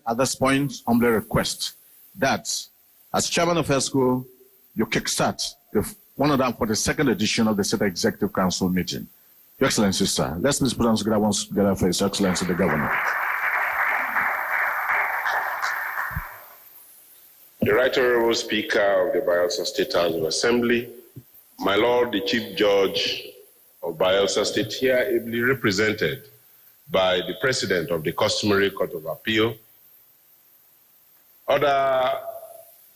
at this point, humbly request that, as chairman of ESCO, you kickstart the 142nd edition of the State Executive Council meeting. Your Excellency, sir, let's please put on together once together for His Excellency the Governor. The Right Honourable Speaker of the Bayelsa State House of Assembly, my Lord, the Chief Judge of Bayelsa State, here ably represented by the President of the Customary Court of Appeal, other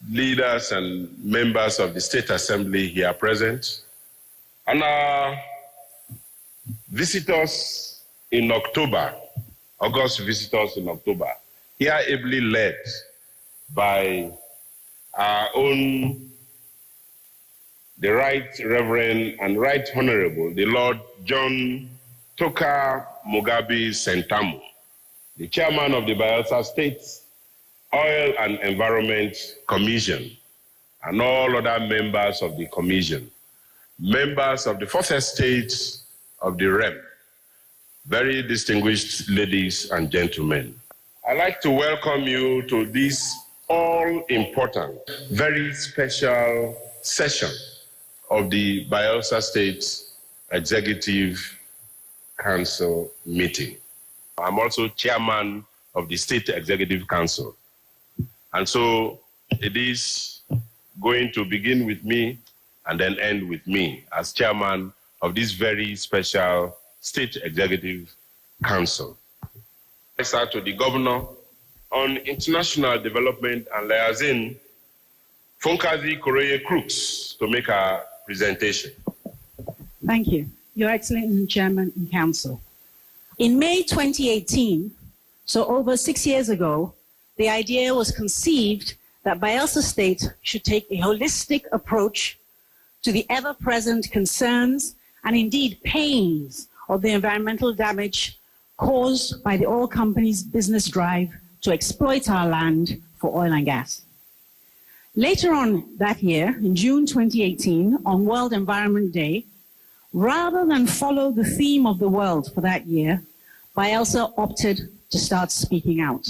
leaders and members of the State Assembly here present, and our visitors in October, August visitors in October, here ably led by our own, the Right Reverend and Right Honorable, the Lord John Toka Mugabe Sentamu, the Chairman of the Bayelsa State Oil and Environment Commission, and all other members of the Commission, members of the Fourth Estate of the REM, very distinguished ladies and gentlemen. I'd like to welcome you to this all-important, very special session of the Bayelsa State Executive Council meeting. I'm also chairman of the State Executive Council. And so it is going to begin with me and then end with me as chairman of this very special State Executive Council. I start to the Governor on International Development and Liaison, Funkazi Koroye Crooks, to make a presentation. Thank you, Your Excellency Chairman and Council. In May 2018, so over 6 years ago, the idea was conceived that Bayelsa State should take a holistic approach to the ever-present concerns and indeed pains of the environmental damage caused by the oil company's business drive to exploit our land for oil and gas. Later on that year, in June 2018, on World Environment Day, rather than follow the theme of the world for that year, Bayelsa opted to start speaking out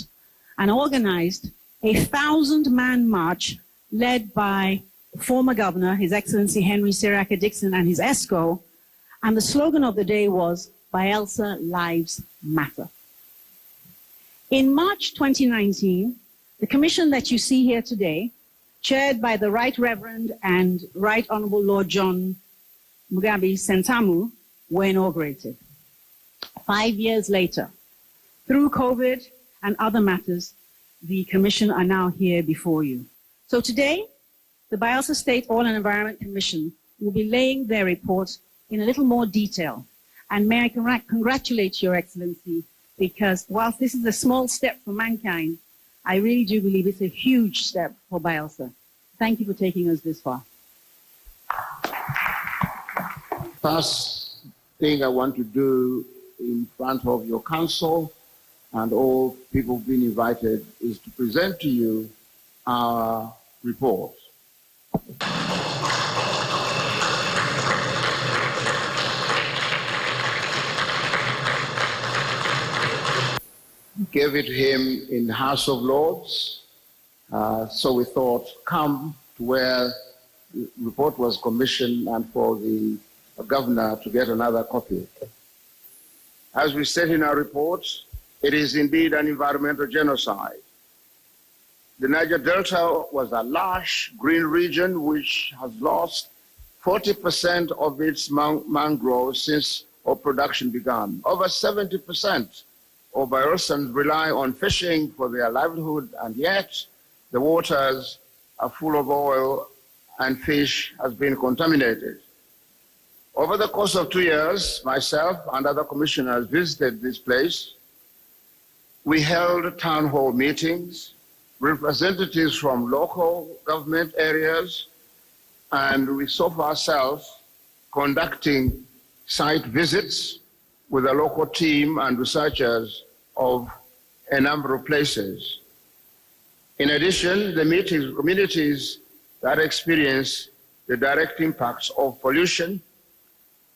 and organized a 1,000-man march led by former governor, His Excellency Henry Siriaka Dixon, and his ESCO, and the slogan of the day was, Bayelsa Lives Matter. In March 2019, the commission that you see here today, chaired by the Right Reverend and Right Honorable Lord John Mugabe Sentamu, were inaugurated. 5 years later, through COVID and other matters, the commission are now here before you. So today, the Bayelsa State Oil and Environment Commission will be laying their report in a little more detail. And may I congratulate Your Excellency, because whilst this is a small step for mankind, I really do believe it's a huge step for Bayelsa. Thank you for taking us this far. First thing I want to do in front of your council and all people being invited is to present to you our report. Gave it to him in the House of Lords, so we thought, come to where the report was commissioned and for the governor to get another copy. As we said in our report, it is indeed an environmental genocide. The Niger Delta was a lush green region which has lost 40% of its mangroves since our production began. Over 70% of Bayelsans rely on fishing for their livelihood, and yet the waters are full of oil and fish has been contaminated. Over the course of 2 years, myself and other commissioners visited this place. We held town hall meetings, representatives from local government areas, and we saw for ourselves conducting site visits with a local team and researchers of a number of places. In addition, the meetings, communities that experience the direct impacts of pollution,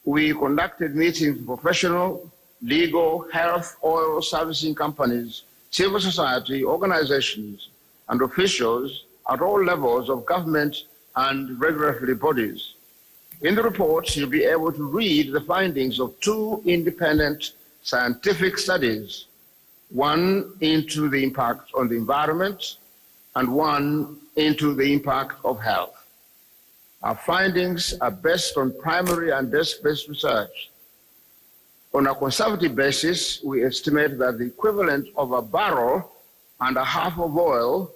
we conducted meetings with professional, legal, health, oil servicing companies civil society, organizations, and officials at all levels of government and regulatory bodies. In the report, you'll be able to read the findings of 2 independent scientific studies, one into the impact on the environment and one into the impact of health. Our findings are based on primary and desk-based research. On a conservative basis, we estimate that the equivalent of 1.5 barrels of oil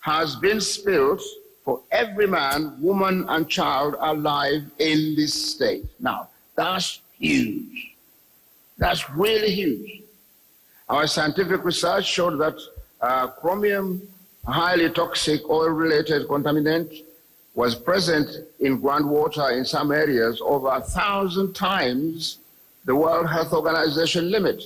has been spilled for every man, woman, and child alive in this state. Now, that's huge. That's really huge. Our scientific research showed that chromium, a highly toxic oil-related contaminant, was present in groundwater in some areas over 1,000 times the World Health Organization limit,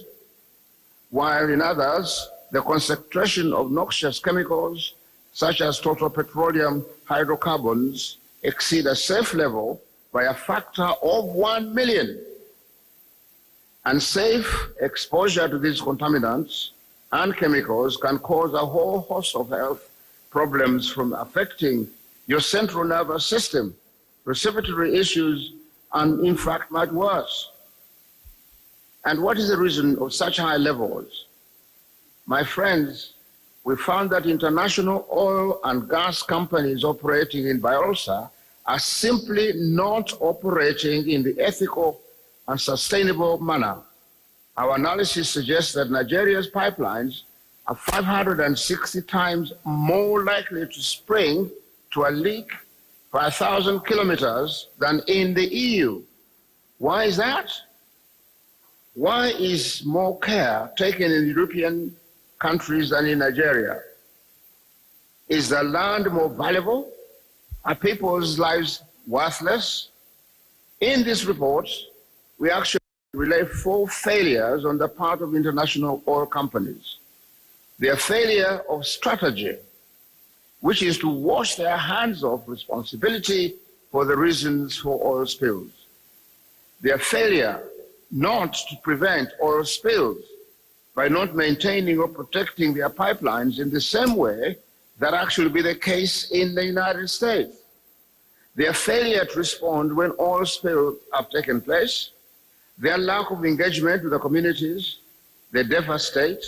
while in others, the concentration of noxious chemicals, such as total petroleum hydrocarbons, exceed a safe level by a factor of 1 million. Unsafe exposure to these contaminants and chemicals can cause a whole host of health problems, from affecting your central nervous system, respiratory issues, and in fact much worse. And what is the reason of such high levels? My friends, we found that international oil and gas companies operating in Bayelsa are simply not operating in the ethical and sustainable manner. Our analysis suggests that Nigeria's pipelines are 560 times more likely to spring to a leak for 1,000 kilometers than in the EU. Why is that? Why is more care taken in European countries than in Nigeria? Is the land more valuable? Are people's lives worthless? In this report, we actually relay 4 failures on the part of international oil companies. Their failure of strategy, which is to wash their hands of responsibility for the reasons for oil spills. Their failure not to prevent oil spills by not maintaining or protecting their pipelines in the same way that actually be the case in the United States. Their failure to respond when oil spills have taken place, their lack of engagement with the communities they devastate,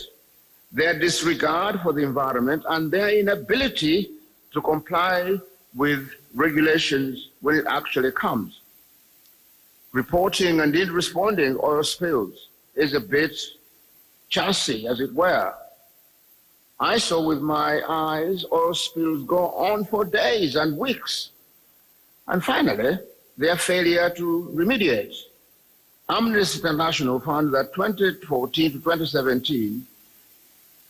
their disregard for the environment, and their inability to comply with regulations when it actually comes. Reporting and indeed responding oil spills is a bit chancy, as it were. I saw with my eyes oil spills go on for days and weeks. And finally, their failure to remediate. Amnesty International found that 2014 to 2017,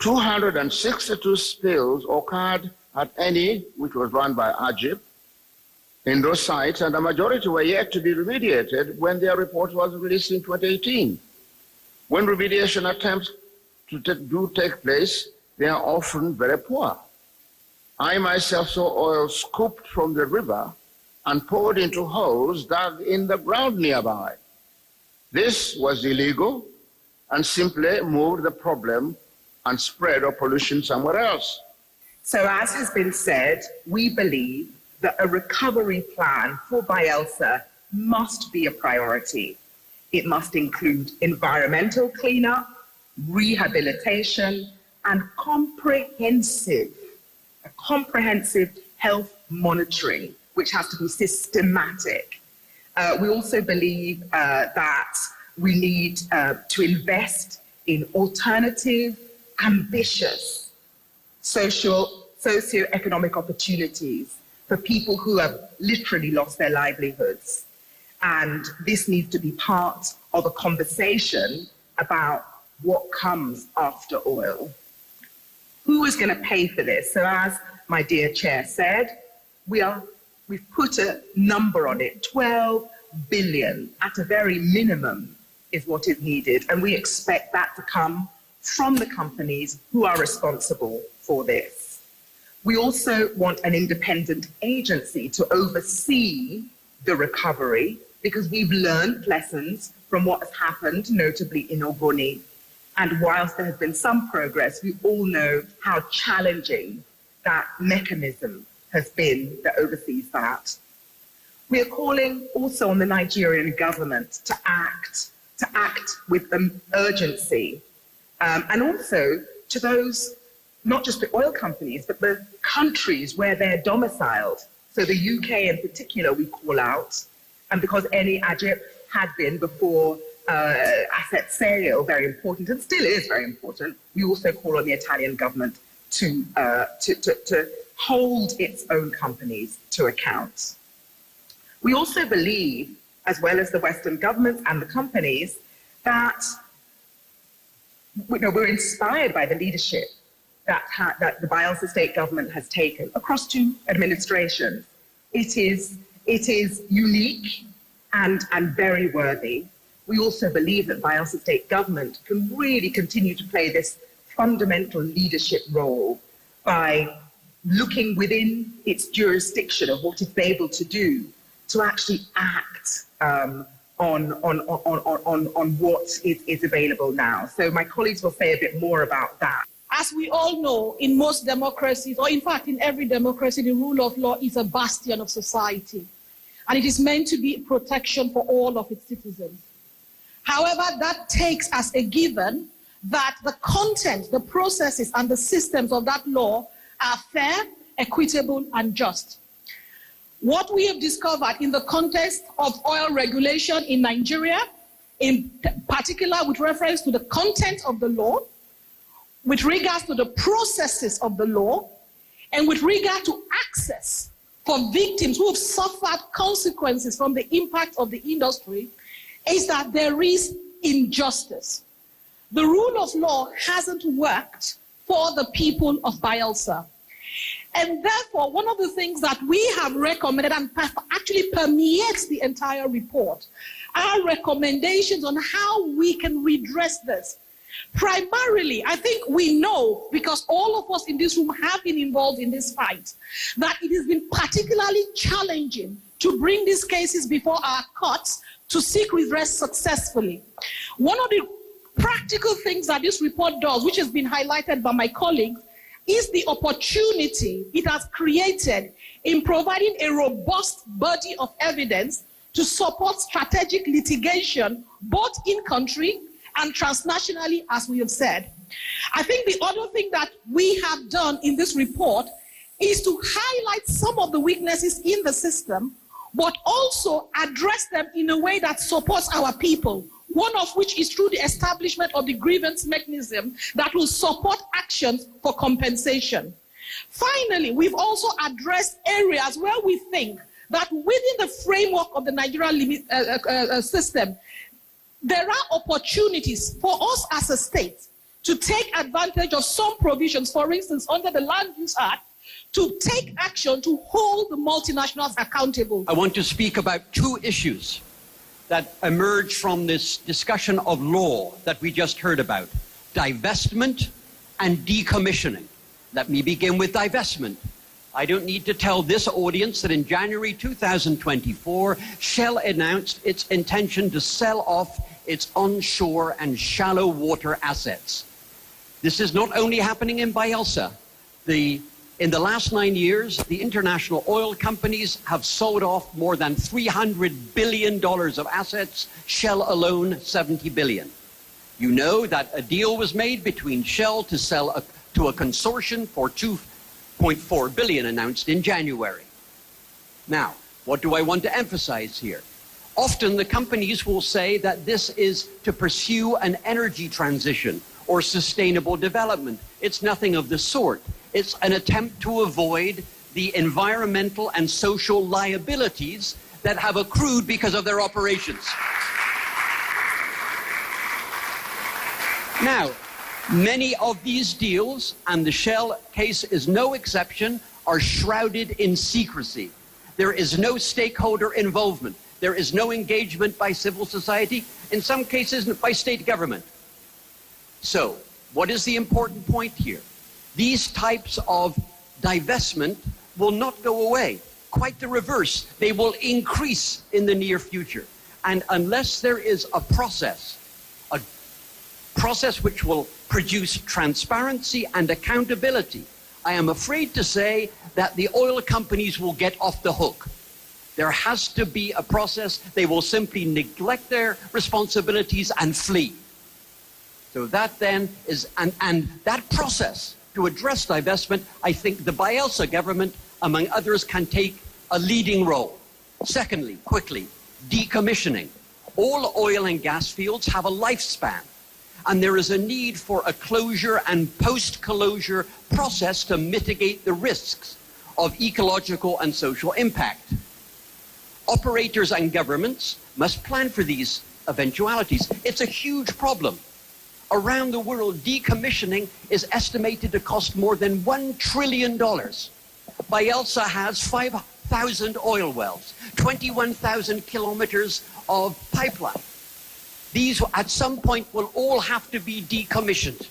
262 spills occurred at Eni, which was run by AGIP, in those sites, and the majority were yet to be remediated when their report was released in 2018. When remediation attempts do take place, they are often very poor. I myself saw oil scooped from the river and poured into holes dug in the ground nearby. This was illegal and simply moved the problem and spread of pollution somewhere else. So as has been said, we believe that a recovery plan for Bayelsa must be a priority. It must include environmental cleanup, rehabilitation, and comprehensive health monitoring, which has to be systematic. We also believe that we need to invest in alternative, ambitious socio-economic opportunities for people who have literally lost their livelihoods. And this needs to be part of a conversation about what comes after oil. Who is going to pay for this? So as my dear chair said, we've put a number on it. 12 billion at a very minimum is what is needed. And we expect that to come from the companies who are responsible for this. We also want an independent agency to oversee the recovery, because we've learned lessons from what has happened, notably in Ogoni. And whilst there has been some progress, we all know how challenging that mechanism has been that oversees that. We are calling also on the Nigerian government to act with urgency, and also to those, not just the oil companies, but the countries where they're domiciled. So the UK in particular, we call out, and because Eni Agip had been before asset sale very important, and still is very important, we also call on the Italian government to hold its own companies to account. We also believe, as well as the Western governments and the companies, that we're inspired by the leadership that the Bielsa state government has taken across 2 administrations. It is unique and very worthy. We also believe that Bielsa state government can really continue to play this fundamental leadership role by looking within its jurisdiction of what it's able to do to actually act on what is available now. So my colleagues will say a bit more about that. As we all know, in most democracies, or in fact in every democracy, the rule of law is a bastion of society, and it is meant to be protection for all of its citizens. However, that takes as a given that the content, the processes, and the systems of that law are fair, equitable, and just. What we have discovered in the context of oil regulation in Nigeria, in particular with reference to the content of the law, with regards to the processes of the law, and with regard to access for victims who have suffered consequences from the impact of the industry, is that there is injustice. The rule of law hasn't worked for the people of Bielsa. And therefore, one of the things that we have recommended and actually permeates the entire report are recommendations on how we can redress this. Primarily, I think we know, because all of us in this room have been involved in this fight, that it has been particularly challenging to bring these cases before our courts to seek redress successfully. One of the practical things that this report does, which has been highlighted by my colleagues, is the opportunity it has created in providing a robust body of evidence to support strategic litigation, both in country and transnationally, as we have said. I think the other thing that we have done in this report is to highlight some of the weaknesses in the system, but also address them in a way that supports our people, one of which is through the establishment of the grievance mechanism that will support actions for compensation. Finally, we've also addressed areas where we think that within the framework of the Nigerian system, there are opportunities for us as a state to take advantage of some provisions, for instance, under the Land Use Act, to take action to hold the multinationals accountable. I want to speak about 2 issues that emerge from this discussion of law that we just heard about: divestment and decommissioning. Let me begin with divestment. I don't need to tell this audience that in January 2024, Shell announced its intention to sell off its onshore and shallow water assets. This is not only happening in Bielsa. In the last 9 years, the international oil companies have sold off more than $300 billion of assets, Shell alone $70 billion. You know that a deal was made between Shell to sell to a consortium for $2.4 billion announced in January. Now, what do I want to emphasize here? Often the companies will say that this is to pursue an energy transition or sustainable development. It's nothing of the sort. It's an attempt to avoid the environmental and social liabilities that have accrued because of their operations. Now, many of these deals, and the Shell case is no exception, are shrouded in secrecy. There is no stakeholder involvement. There is no engagement by civil society, in some cases by state government. So, what is the important point here? These types of divestment will not go away. Quite the reverse. They will increase in the near future. And unless there is a process, a process which will produce transparency and accountability, I am afraid to say that the oil companies will get off the hook. There has to be a process. They will simply neglect their responsibilities and flee. So that then is, and that process to address divestment, I think the Bielsa government, among others, can take a leading role. Secondly, quickly, decommissioning. All oil and gas fields have a lifespan, and there is a need for a closure and post-closure process to mitigate the risks of ecological and social impact. Operators and governments must plan for these eventualities. It's a huge problem. Around the world, decommissioning is estimated to cost more than $1 trillion. Bielsa has 5,000 oil wells, 21,000 kilometers of pipeline. These, at some point, will all have to be decommissioned.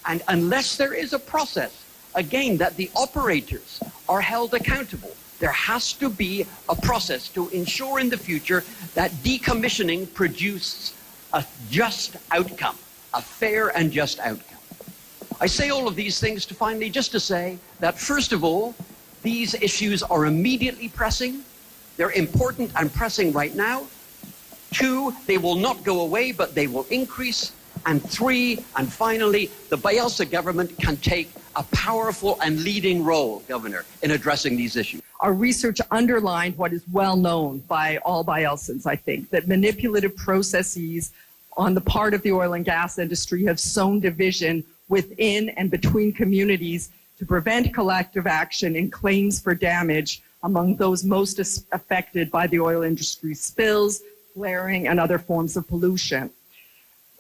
And unless there is a process, again, that the operators are held accountable, there has to be a process to ensure in the future that decommissioning produces a just outcome, a fair and just outcome. I say all of these things to finally just to say that, first of all, these issues are immediately pressing. They're important and pressing right now. 2, they will not go away, but they will increase. And 3, and finally, the Bielsa government can take a powerful and leading role, Governor, in addressing these issues. Our research underlined what is well known by all Bielsans, I think, that manipulative processes on the part of the oil and gas industry have sown division within and between communities to prevent collective action in claims for damage among those most affected by the oil industry spills, flaring, and other forms of pollution.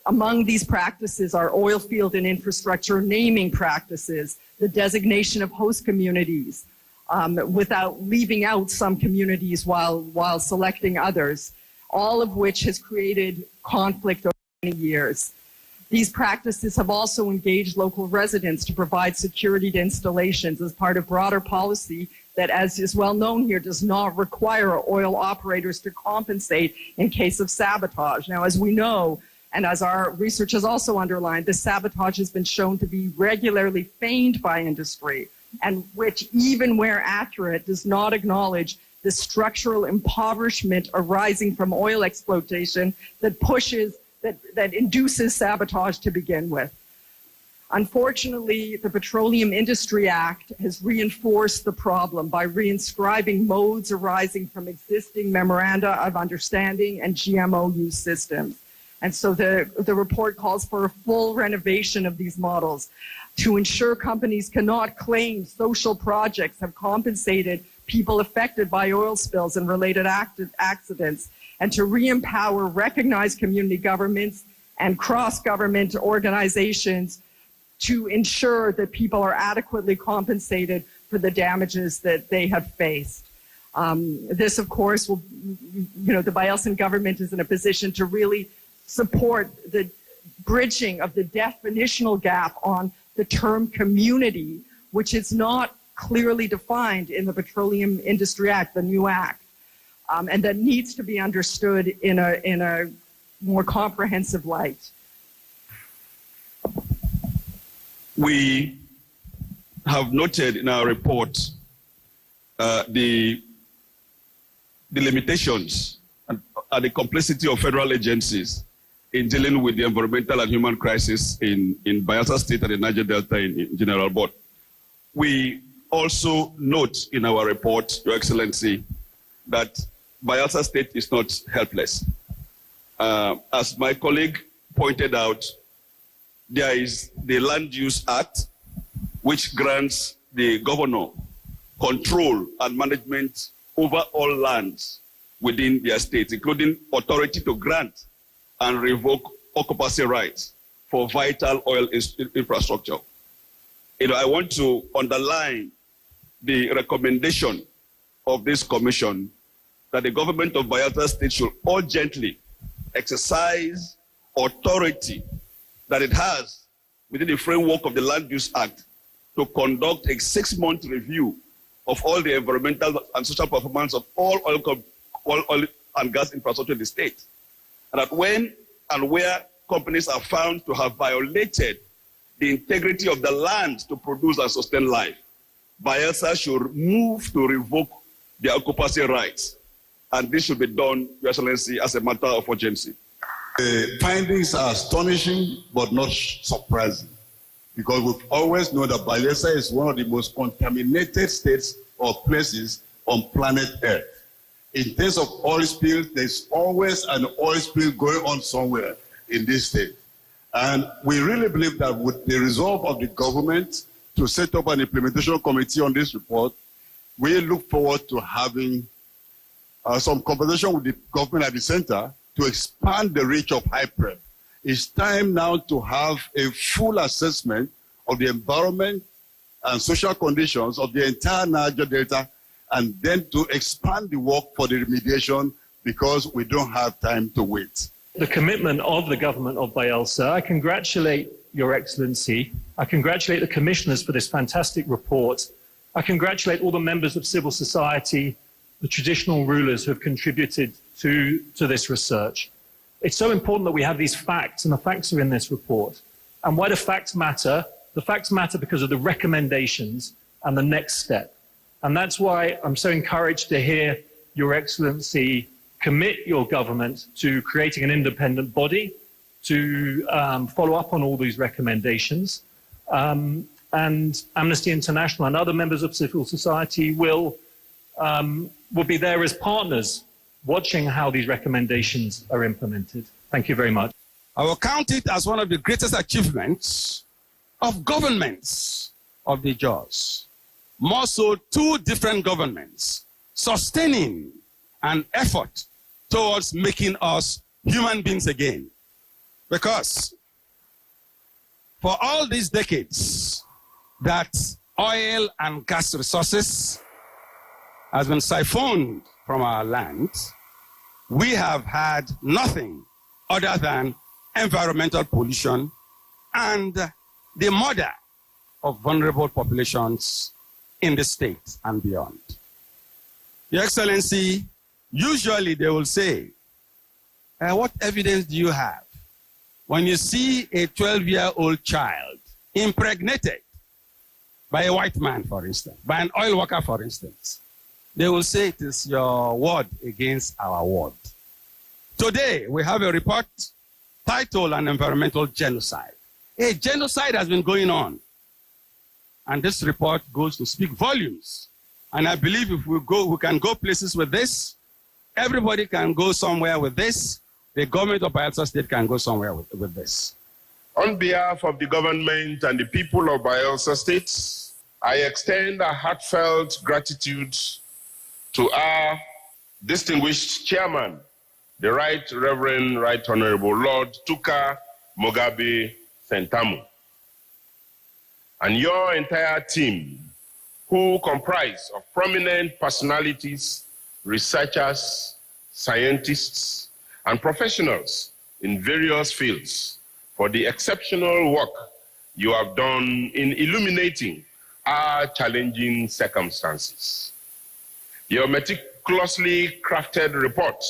Among these practices are oil field and infrastructure naming practices, the designation of host communities, without leaving out some communities while selecting others, all of which has created conflict over many years. These practices have also engaged local residents to provide security to installations as part of broader policy that, as is well known here, does not require oil operators to compensate in case of sabotage. Now, as we know, and as our research has also underlined, this sabotage has been shown to be regularly feigned by industry, and which, even where accurate, does not acknowledge the structural impoverishment arising from oil exploitation that induces sabotage to begin with. Unfortunately, the Petroleum Industry Act has reinforced the problem by reinscribing modes arising from existing memoranda of understanding and GMO use systems. And so the report calls for a full renovation of these models to ensure companies cannot claim social projects have compensated people affected by oil spills and related accidents, and to re-empower recognized community governments and cross-government organizations to ensure that people are adequately compensated for the damages that they have faced. This, of course, will, the Bielsan government is in a position to really support the bridging of the definitional gap on the term community, which is not clearly defined in the Petroleum Industry Act, the new act, and that needs to be understood in a more comprehensive light. We have noted in our report the limitations and the complexity of federal agencies in dealing with the environmental and human crisis in Bayelsa State and the Niger Delta in general. But we also note in our report, Your Excellency, that Bayelsa State is not helpless. As my colleague pointed out, there is the Land Use Act, which grants the governor control and management over all lands within their state, including authority to grant and revoke occupancy rights for vital oil infrastructure. I want to underline the recommendation of this commission that the government of Bayelsa State should urgently exercise authority that it has within the framework of the Land Use Act to conduct a 6-month review of all the environmental and social performance of all oil and gas infrastructure in the state. And that when and where companies are found to have violated the integrity of the land to produce and sustain life, Bayelsa should move to revoke their occupancy rights. And this should be done, Your Excellency, as a matter of urgency. The findings are astonishing, but not surprising, because we've always known that Bayelsa is one of the most contaminated states or places on planet Earth. In terms of oil spills, there's always an oil spill going on somewhere in this state. And we really believe that with the resolve of the government to set up an implementation committee on this report, we look forward to having some conversation with the government at the center to expand the reach of HYPREP. It's time now to have a full assessment of the environment and social conditions of the entire Niger Delta, and then to expand the work for the remediation, because we don't have time to wait. The commitment of the government of Bayelsa, I congratulate Your Excellency. I congratulate the commissioners for this fantastic report. I congratulate all the members of civil society, the traditional rulers who have contributed to this research. It's so important that we have these facts, and the facts are in this report. And why do facts matter? The facts matter because of the recommendations and the next step. And that's why I'm so encouraged to hear Your Excellency commit your government to creating an independent body to follow up on all these recommendations. And Amnesty International and other members of civil society will be there as partners, watching how these recommendations are implemented. Thank you very much. I will count it as one of the greatest achievements of governments of the JAWS. More so, two different governments sustaining an effort towards making us human beings again. Because for all these decades that oil and gas resources has been siphoned from our land, we have had nothing other than environmental pollution and the murder of vulnerable populations in the state and beyond. Your Excellency, usually they will say, what evidence do you have? When you see a 12-year-old child impregnated by a white man, for instance, by an oil worker, for instance, they will say it is your word against our word. Today, we have a report titled An Environmental Genocide. A genocide has been going on. And this report goes to speak volumes. And I believe if we can go places with this. Everybody can go somewhere with this. The government of Bayelsa State can go somewhere with this. On behalf of the government and the people of Bayelsa State, I extend a heartfelt gratitude to our distinguished chairman, the Right Reverend Right Honorable Lord Tuka Mugabe Sentamu, and your entire team, who comprise of prominent personalities, researchers, scientists, and professionals in various fields, for the exceptional work you have done in illuminating our challenging circumstances. Your meticulously crafted report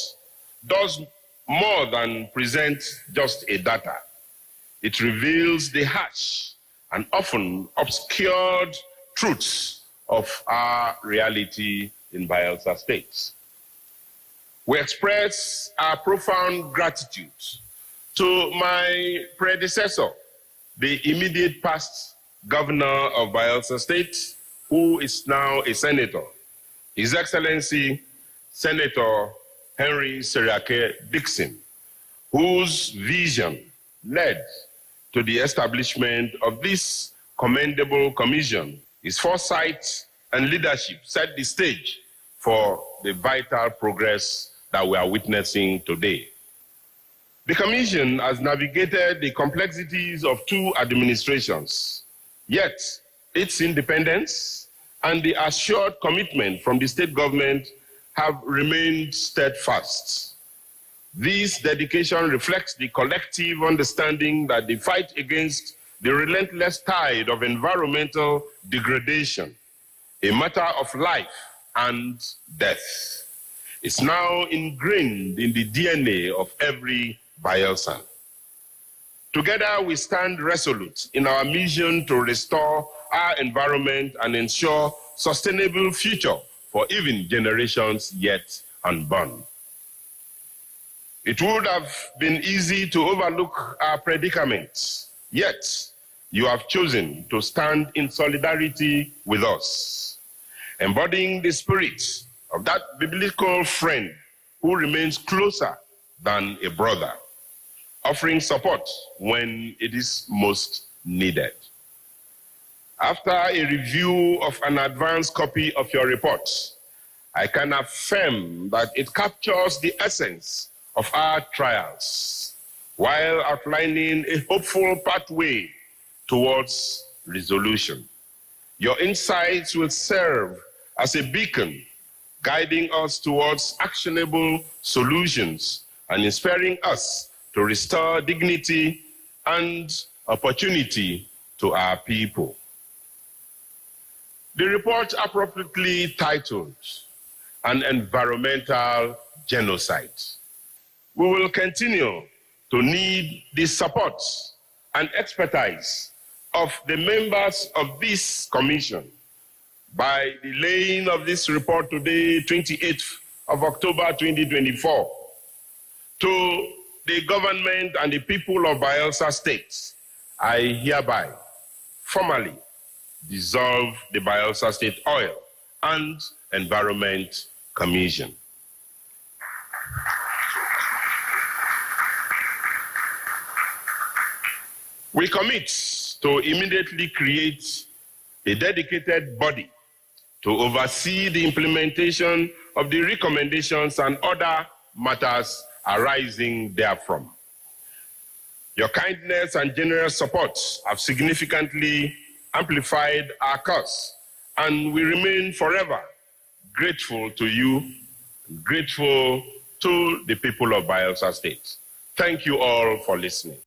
does more than present just a data. It reveals the harsh and often obscured truths of our reality in Bayelsa State. We express our profound gratitude to my predecessor, the immediate past governor of Bayelsa State, who is now a senator, His Excellency Senator Henry Seriake Dixon, whose vision led to the establishment of this commendable commission. His foresight and leadership set the stage for the vital progress that we are witnessing today. The commission has navigated the complexities of two administrations, yet its independence and the assured commitment from the state government have remained steadfast. This dedication reflects the collective understanding that the fight against the relentless tide of environmental degradation, a matter of life and death, is now ingrained in the DNA of every Bayelsan. Together, we stand resolute in our mission to restore our environment and ensure sustainable future for even generations yet unborn. It would have been easy to overlook our predicaments, yet you have chosen to stand in solidarity with us, embodying the spirit of that biblical friend who remains closer than a brother, offering support when it is most needed. After a review of an advanced copy of your report, I can affirm that it captures the essence of our trials while outlining a hopeful pathway towards resolution. Your insights will serve as a beacon, guiding us towards actionable solutions and inspiring us to restore dignity and opportunity to our people. The report appropriately titled An Environmental Genocide. We will continue to need the support and expertise of the members of this commission. By the laying of this report today, 28th of October 2024, to the government and the people of Bayelsa State, I hereby formally dissolve the Bayelsa State Oil and Environment Commission. We commit to immediately create a dedicated body to oversee the implementation of the recommendations and other matters arising therefrom. Your kindness and generous support have significantly amplified our cause, and we remain forever grateful to you, grateful to the people of Bayelsa State. Thank you all for listening.